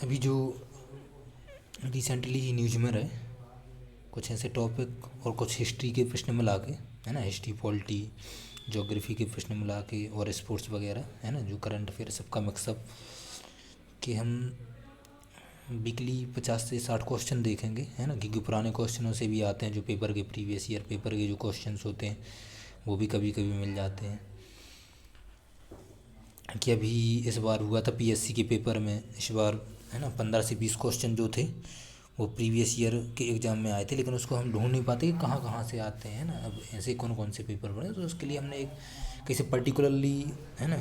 अभी जो recently news में रहे कुछ ऐसे टॉपिक और कुछ हिस्ट्री के प्रश्न मिला के, है ना, हिस्ट्री पॉलिटी ज्योग्राफी के प्रश्न मिला के और स्पोर्ट्स वगैरह, है ना, जो करंट अफेयर सबका मिक्सअप कि हम वीकली 50 से 60 क्वेश्चन देखेंगे, है ना, क्योंकि पुराने क्वेश्चनों से भी आते हैं जो पेपर के प्रीवियस ईयर पेपर के जो क्वेश्चंस होते हैं वो भी कभी कभी मिल जाते हैं। कि अभी इस बार हुआ था पीएससी के पेपर में, इस बार, है ना, 15 से 20 क्वेश्चन जो थे वो प्रीवियस ईयर के एग्ज़ाम में आए थे, लेकिन उसको हम ढूंढ नहीं पाते कि कहाँ कहाँ से आते हैं ना। अब ऐसे कौन कौन से पेपर पढ़े, तो उसके लिए हमने एक किसी पर्टिकुलरली, है ना,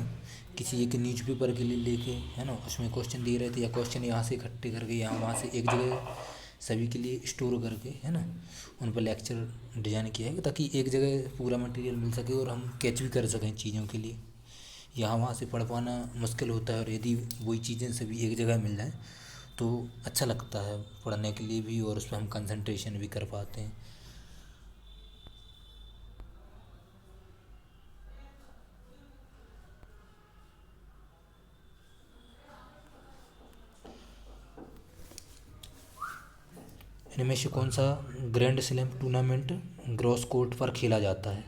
किसी एक न्यूज़पेपर के लिए लेके, है ना, उसमें क्वेश्चन दिए रहते या क्वेश्चन यहाँ से इकट्ठे करके यहाँ वहाँ से एक जगह सभी के लिए स्टोर करके, है ना, उन पर लेक्चर डिज़ाइन किया है ताकि एक जगह पूरा मटेरियल मिल सके और हम कैच भी कर सकें चीज़ों के लिए। यहाँ वहाँ से पढ़ पाना मुश्किल होता है और यदि वही चीज़ें सभी एक जगह मिल जाएँ तो अच्छा लगता है पढ़ने के लिए भी और उस पर हम कंसंट्रेशन भी कर पाते हैं। इनमें से कौन सा grand slam tournament gross court पर खेला जाता है?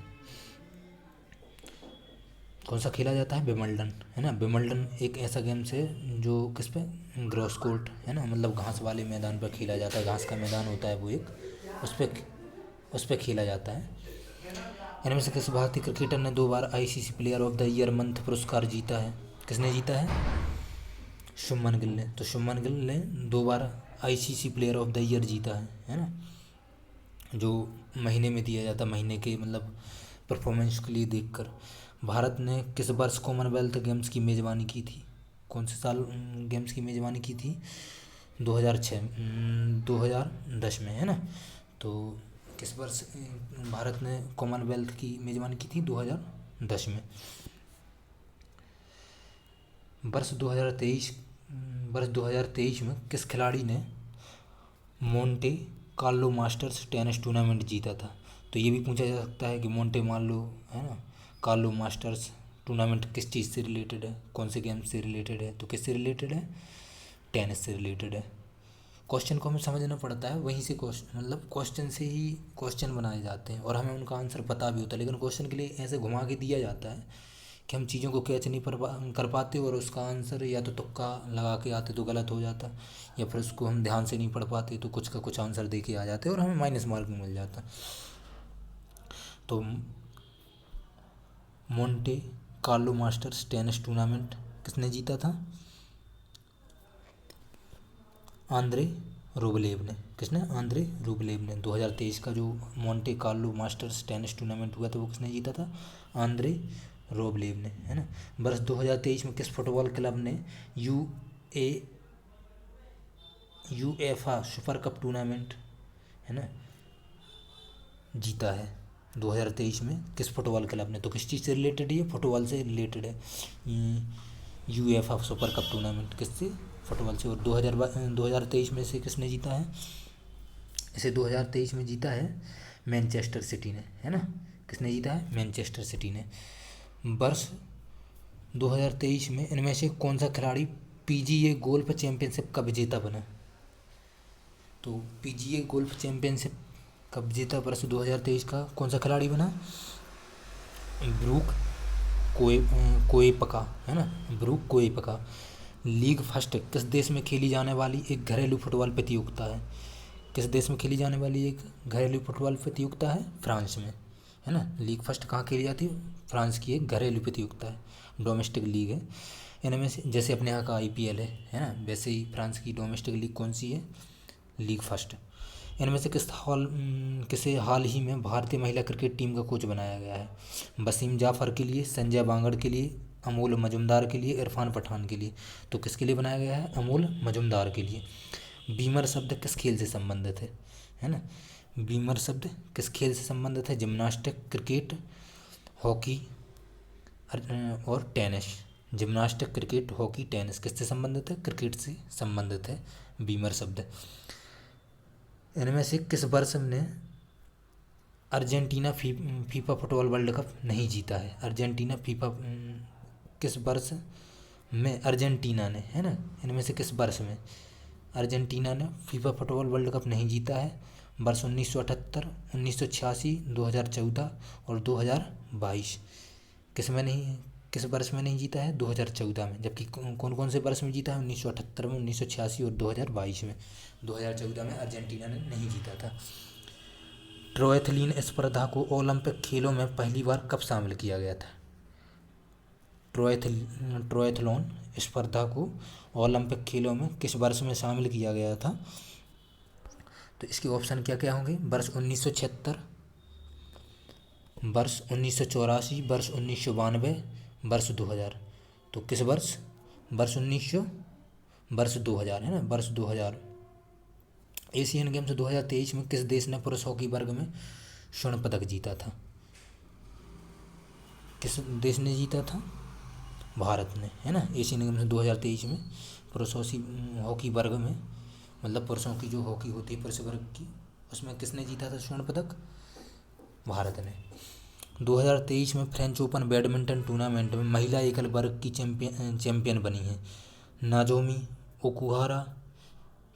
कौन सा खेला जाता है? विंबलडन, है ना। विंबलडन एक ऐसा गेम्स है जो किस पे, ग्रॉस कोर्ट, है ना, मतलब घास वाले मैदान पर खेला जाता है, घास का मैदान होता है वो एक, उस पर खेला जाता है। इनमें से किस भारतीय क्रिकेटर ने 2 बार ICC player of the year month पुरस्कार जीता है? किसने जीता है? शुभमन गिल ने। तो शुभमन गिल ने 2 बार ICC player of the year जीता है ना, जो महीने में दिया जाता है, महीने के मतलब परफॉर्मेंस के लिए देखकर। भारत ने किस वर्ष कॉमनवेल्थ गेम्स की मेज़बानी की थी? कौन से साल गेम्स की मेज़बानी की थी? 2006, 2010 में, है ना। तो किस वर्ष भारत ने कॉमनवेल्थ की मेज़बानी की थी? 2010 में। वर्ष 2023 वर्ष 2023 में किस खिलाड़ी ने Monte Carlo masters tennis tournament जीता था? तो ये भी पूछा जा सकता है कि मोंटे मार्लो, है ना, कार्लो मास्टर्स टूर्नामेंट किस चीज़ से रिलेटेड है, कौन से गेम से रिलेटेड है? तो किससे रिलेटेड है? टेनिस से रिलेटेड है। क्वेश्चन को हमें समझना पड़ता है, वहीं से क्वेश्चन मतलब क्वेश्चन से ही क्वेश्चन बनाए जाते हैं और हमें उनका आंसर पता भी होता है, लेकिन क्वेश्चन के लिए ऐसे घुमा के दिया जाता है कि हम चीज़ों को कैच नहीं कर पाते और उसका आंसर या तो तुक्का लगा के आते तो गलत हो जाता, या फिर उसको हम ध्यान से नहीं पढ़ पाते तो कुछ का कुछ आंसर दे के आ जाते और हमें माइनस मार्क मिल जाता। तो Monte Carlo masters tennis tournament किसने जीता था? आंद्रे रूबलेव ने। किसने? आंद्रे रूबलेव ने। 2023 का जो Monte Carlo masters tennis tournament हुआ था वो किसने जीता था? आंद्रे रूबलेव ने, है ना। वर्ष 2023 में किस फुटबॉल क्लब ने U A UEFA super cup tournament, है ना, जीता है? 2023 में किस फुटबॉल क्लब ने? तो किस चीज़ से रिलेटेड है ये? फुटबॉल से रिलेटेड है। यूएफा सुपर कप टूर्नामेंट किससे? फुटबॉल से। और 2023 में से किसने जीता है इसे? 2023 में जीता है मैनचेस्टर सिटी ने, है ना। किसने जीता है? मैनचेस्टर सिटी ने। वर्ष 2023 में इनमें से कौन सा खिलाड़ी पीजीए गोल्फ चैंपियनशिप का विजेता बना? तो पीजीए गोल्फ चैंपियनशिप का विजेता वर्ष 2023 का कौन सा खिलाड़ी बना? ब्रूक कोएपका, है ना, ब्रूक कोएपका। लीग फर्स्ट किस देश में खेली जाने वाली एक घरेलू फुटबॉल प्रतियोगिता है? किस देश में खेली जाने वाली एक घरेलू फुटबॉल प्रतियोगिता है? फ्रांस में, है ना। लीग फर्स्ट कहाँ खेली जाती है? फ्रांस की एक घरेलू प्रतियोगिता है, डोमेस्टिक लीग है। इनमें से जैसे अपने यहाँ का आईपीएल है ना, वैसे ही फ्रांस की डोमेस्टिक लीग कौन सी है? League first. इनमें से किसे हाल ही में भारतीय महिला क्रिकेट टीम का कोच बनाया गया है? वसीम जाफ़र के लिए, संजय बांगड़ के लिए, अमोल मजुमदार के लिए, इरफान पठान के लिए? तो किसके लिए बनाया गया है? अमोल मजुमदार के लिए। बीमर शब्द किस खेल से संबंधित है ना? बीमर शब्द किस खेल से संबंधित है? जिम्नास्टिक, क्रिकेट, हॉकी और tennis. Gymnastic, cricket, hockey, tennis किससे संबंधित है? क्रिकेट से संबंधित है बीमर शब्द। इनमें से किस वर्ष ने Argentina FIFA football world cup नहीं जीता है? अर्जेंटीना फीफा किस वर्ष में अर्जेंटीना ने, है ना, इनमें से किस वर्ष में अर्जेंटीना ने फीफा फुटबॉल वर्ल्ड कप नहीं जीता है? वर्ष 1978, 1986, 2014 और 2022। किस में नहीं, किस वर्ष में नहीं जीता है? 2014 में। जबकि कौन कौन से वर्ष में जीता है? 1978 में, 1986 और 2022 में। 2014 में अर्जेंटीना ने नहीं जीता था। ट्रायथलीन स्पर्धा को ओलंपिक खेलों में पहली बार कब शामिल किया गया था? ट्रायथलॉन स्पर्धा को ओलंपिक खेलों में किस वर्ष में शामिल किया गया था? तो इसके ऑप्शन क्या क्या होंगे? वर्ष 1976, वर्ष 1984, वर्ष 1992, वर्ष 2000। तो किस वर्ष? वर्ष 2000, है ना, वर्ष 2000। एशियन गेम्स 2023 में किस देश ने पुरुष हॉकी वर्ग में स्वर्ण पदक जीता था? किस देश ने जीता था? भारत ने, है ना। एशियन गेम्स 2023 में पुरुष हॉकी वर्ग में, मतलब पुरुषों की जो हॉकी होती है पुरुष वर्ग की, उसमें किसने जीता था स्वर्ण पदक? भारत ने। 2023 में फ्रेंच ओपन बैडमिंटन टूर्नामेंट में महिला एकल वर्ग की चैंपियन बनी है Nozomi Okuhara,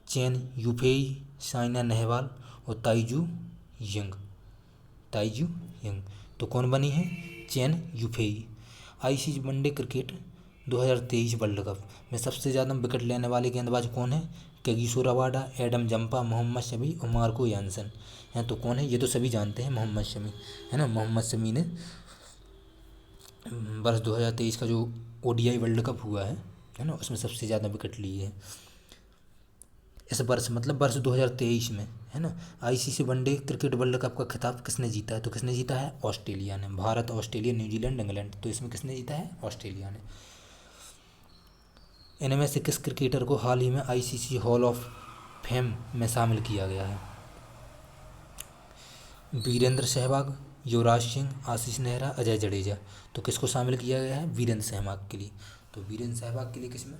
Chen Yufei, Saina Nehwal और ताइजू यंग। तो कौन बनी है? Chen Yufei. ICC one day cricket 2023 world cup में सबसे ज़्यादा विकेट लेने वाले गेंदबाज कौन है? Kagiso Rabada, Adam Zampa, Mohammed Shami और मार्को यानसन हैं। तो कौन है? ये तो सभी जानते हैं, मोहम्मद शमी, है ना। मोहम्मद शमी ने वर्ष 2023 का जो ओडीआई वर्ल्ड कप हुआ है ना, उसमें सबसे ज़्यादा विकेट लिए है इस वर्ष, मतलब वर्ष 2023 में, है ना। ICC one day cricket world cup का खिताब किसने जीता है? तो किसने जीता है? ऑस्ट्रेलिया ने। Bharat, Australia, New Zealand, England. तो इसमें किसने जीता है? ऑस्ट्रेलिया ने। इनमें से किस क्रिकेटर को हाल ही में आईसीसी हॉल ऑफ फेम में शामिल किया गया है? वीरेंद्र सहवाग, युवराज सिंह, आशीष नेहरा, अजय जडेजा। तो किसको शामिल किया गया है? वीरेंद्र सहवाग के लिए। तो वीरेंद्र सहवाग के लिए किसमें?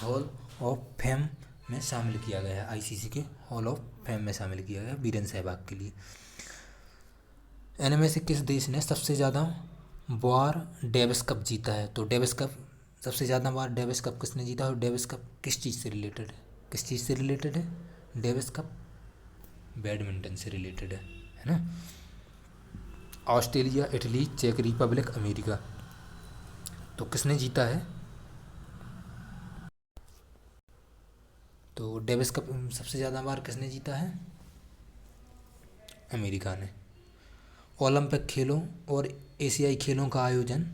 हॉल ऑफ फेम में शामिल किया गया है। आईसीसी के हॉल ऑफ फेम में शामिल किया गया है वीरेंद्र सहवाग के लिए। इनमें से किस देश ने सबसे ज़्यादा बार डेविस कप जीता है? तो डेविस कप, सबसे ज़्यादा बार डेविस कप किसने जीता है? डेविस कप किस चीज़ से रिलेटेड है? किस चीज़ से रिलेटेड है डेविस कप? बैडमिंटन से रिलेटेड है ना। ऑस्ट्रेलिया, इटली, चेक रिपब्लिक, अमेरिका। तो किसने जीता है? तो डेविस कप सबसे ज़्यादा बार किसने जीता है? अमेरिका ने। ओलंपिक खेलों और एशियाई खेलों का आयोजन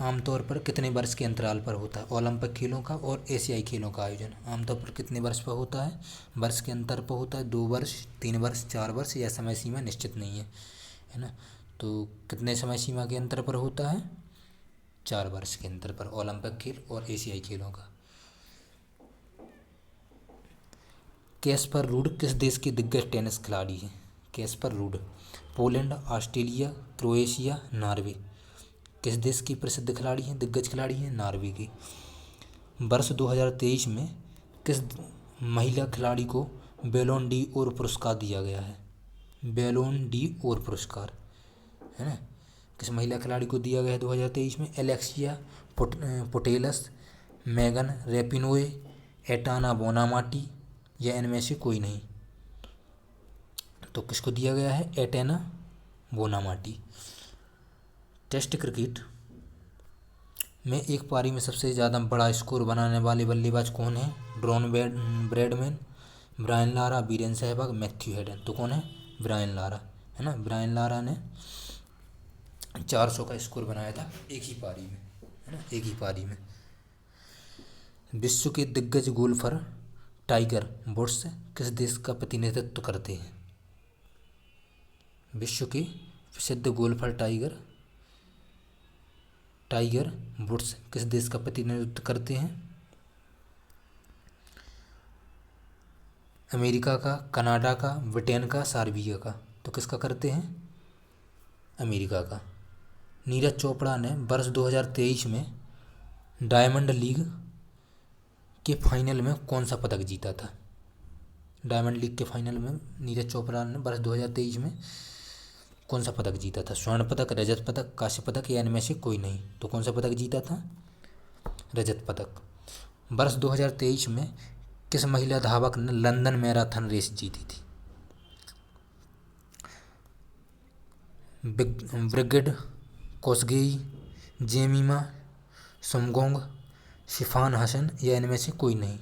आमतौर पर कितने वर्ष के अंतराल पर होता है? ओलंपिक खेलों का और एशियाई खेलों का आयोजन आमतौर पर कितने वर्ष पर होता है? वर्ष के अंतर पर होता है। 2 वर्ष, 3 वर्ष, 4 वर्ष, या समय सीमा निश्चित नहीं है ना। तो कितने समय सीमा के अंतर पर होता है? 4 वर्ष के अंतर पर ओलंपिक खेल और एशियाई खेलों का। कैस्पर रूड किस देश के दिग्गज टेनिस खिलाड़ी हैं? Caspar rude. Poland, Australia, Croatia, Norway. किस देश की प्रसिद्ध खिलाड़ी हैं, दिग्गज खिलाड़ी हैं? नॉर्वे की। वर्ष 2023 में किस महिला खिलाड़ी को बैलोन डी ओर पुरस्कार दिया गया है? बैलोन डी ओर पुरस्कार, है ना, किस महिला खिलाड़ी को दिया गया है 2023 में? एलेक्सिया पुटेलस, मेगन रैपिनोए, एटाना बोनामाटी, या इनमें से कोई नहीं। तो किसको दिया गया है? एटाना बोनामाटी। टेस्ट क्रिकेट में एक पारी में सबसे ज़्यादा बड़ा स्कोर बनाने वाले बल्लेबाज कौन है? Don Bradman, Brian Lara, Virender Sehwag, Matthew Hayden. तो कौन है? ब्रायन लारा, है ना। ब्रायन लारा ने 400 का स्कोर बनाया था एक ही पारी में, है ना, एक ही पारी में। विश्व के दिग्गज गोल्फर टाइगर वुड्स किस देश का प्रतिनिधित्व करते हैं? विश्व के प्रसिद्ध गोल्फर टाइगर वुड्स किस देश का प्रतिनिधित्व करते हैं? अमेरिका का, कनाडा का, ब्रिटेन का, सार्बिया का। तो किसका करते हैं? अमेरिका का। नीरज चोपड़ा ने वर्ष 2023 में डायमंड लीग के फाइनल में कौन सा पदक जीता था? डायमंड लीग के फाइनल में नीरज चोपड़ा ने वर्ष 2023 में कौन सा पदक जीता था? स्वर्ण पदक, रजत पदक, कांस्य पदक, या इनमें से कोई नहीं। तो कौन सा पदक जीता था? रजत पदक। वर्ष 2023 में किस महिला धावक ने लंदन मैराथन रेस जीती थी? ब्रिगिड कोसगेई, जेमिमा सुमगोंग, शिफान हसन या इनमें से कोई नहीं?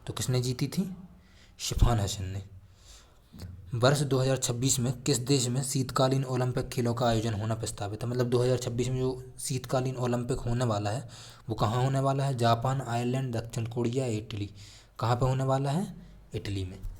तो किसने जीती थी? शिफान हसन ने। वर्ष 2026 में किस देश में शीतकालीन ओलंपिक खेलों का आयोजन होना प्रस्तावित है? मतलब 2026 में जो शीतकालीन ओलंपिक होने वाला है वो कहाँ होने वाला है? जापान, आयरलैंड, दक्षिण कोरिया, इटली। कहाँ पे होने वाला है? इटली में।